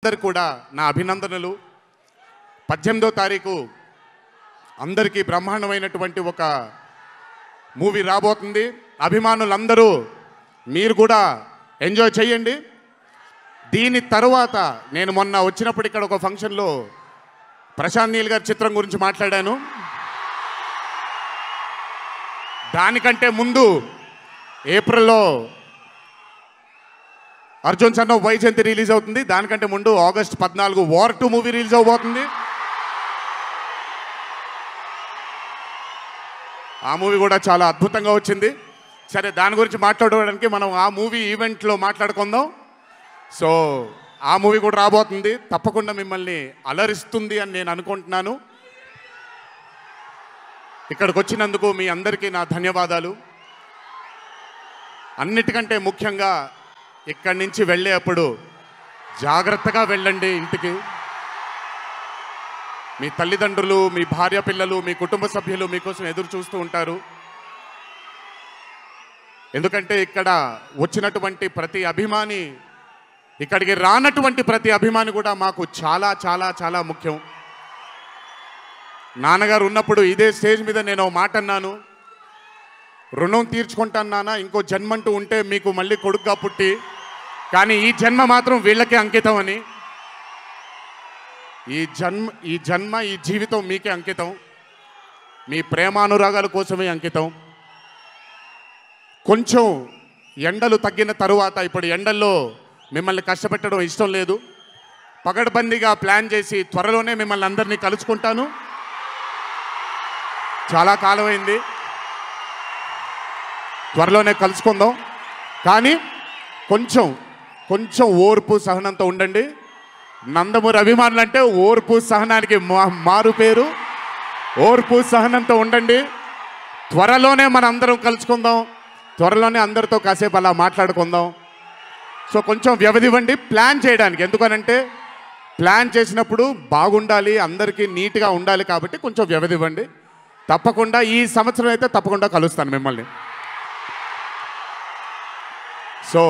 అందరికి కూడా నా అభినందనలు. 18వ తారీఖు అందరికీ బ్రహ్మాండమైనటువంటి ఒక మూవీ రాబోతుంది. అభిమానులందరూ మీరు కూడా ఎంజాయ్ చేయండి. దీని తర్వాత నేను మొన్న వచ్చినప్పుడు ఇక్కడ ఒక ఫంక్షన్లో ప్రశాంత్ నీల్ గారి చిత్రం గురించి మాట్లాడాను. దానికంటే ముందు ఏప్రిల్లో Arjun son of Vyjayanthi release అవుతుంది. దానికంటే ముందు ఆగస్ట్ 14 వార్ 2 మూవీ రిలీజ్ అవబోతుంది. ఆ మూవీ కూడా చాలా అద్భుతంగా వచ్చింది. సరే, దాని గురించి మాట్లాడడానికి మనం ఆ మూవీ ఈవెంట్లో మాట్లాడుకుందాం. సో ఆ మూవీ కూడా రాబోతుంది. తప్పకుండా మిమ్మల్ని అలరిస్తుంది అని నేను అనుకుంటున్నాను. ఇక్కడికి వచ్చినందుకు మీ అందరికీ నా ధన్యవాదాలు. అన్నిటికంటే ముఖ్యంగా ఇక్కడి నుంచి వెళ్ళేటప్పుడు జాగ్రత్తగా వెళ్ళండి ఇంటికి. మీ తల్లిదండ్రులు, మీ భార్య పిల్లలు, మీ కుటుంబ సభ్యులు మీకోసం ఎదురు చూస్తూ ఉంటారు. ఎందుకంటే ఇక్కడ వచ్చినటువంటి ప్రతి అభిమాని, ఇక్కడికి రానటువంటి ప్రతి అభిమాని కూడా మాకు చాలా చాలా చాలా ముఖ్యం. నాన్నగారు ఉన్నప్పుడు ఇదే స్టేజ్ మీద నేను మాట అన్నాను, రుణం తీర్చుకుంటాను నాన్న, ఇంకో జన్మంటూ ఉంటే మీకు మళ్ళీ కొడుకుగా పుట్టి, కానీ ఈ జన్మ మాత్రం వీళ్ళకే అంకితం అని. ఈ జన్మ ఈ జీవితం మీకే అంకితం, మీ ప్రేమానురాగాల కోసమే అంకితం. కొంచెం ఎండలు తగ్గిన తరువాత, ఇప్పుడు ఎండల్లో మిమ్మల్ని కష్టపెట్టడం ఇష్టం లేదు, పగడ్బందీగా ప్లాన్ చేసి త్వరలోనే మిమ్మల్ని అందరినీ కలుసుకుంటాను. చాలా కాలమైంది, త్వరలోనే కలుసుకుందాం. కానీ కొంచెం ఓర్పు సహనంతో ఉండండి. నందమూరి అభిమానులు అంటే ఓర్పు సహనానికి మారు పేరు. ఓర్పు సహనంతో ఉండండి. త్వరలోనే మనం అందరం కలుసుకుందాం. త్వరలోనే అందరితో కాసేపు అలా మాట్లాడుకుందాం. సో కొంచెం వ్యవధి ఇవ్వండి ప్లాన్ చేయడానికి. ఎందుకనంటే ప్లాన్ చేసినప్పుడు బాగుండాలి, అందరికీ నీట్గా ఉండాలి. కాబట్టి కొంచెం వ్యవధి ఇవ్వండి. తప్పకుండా ఈ సంవత్సరం అయితే తప్పకుండా కలుస్తాను మిమ్మల్ని. సో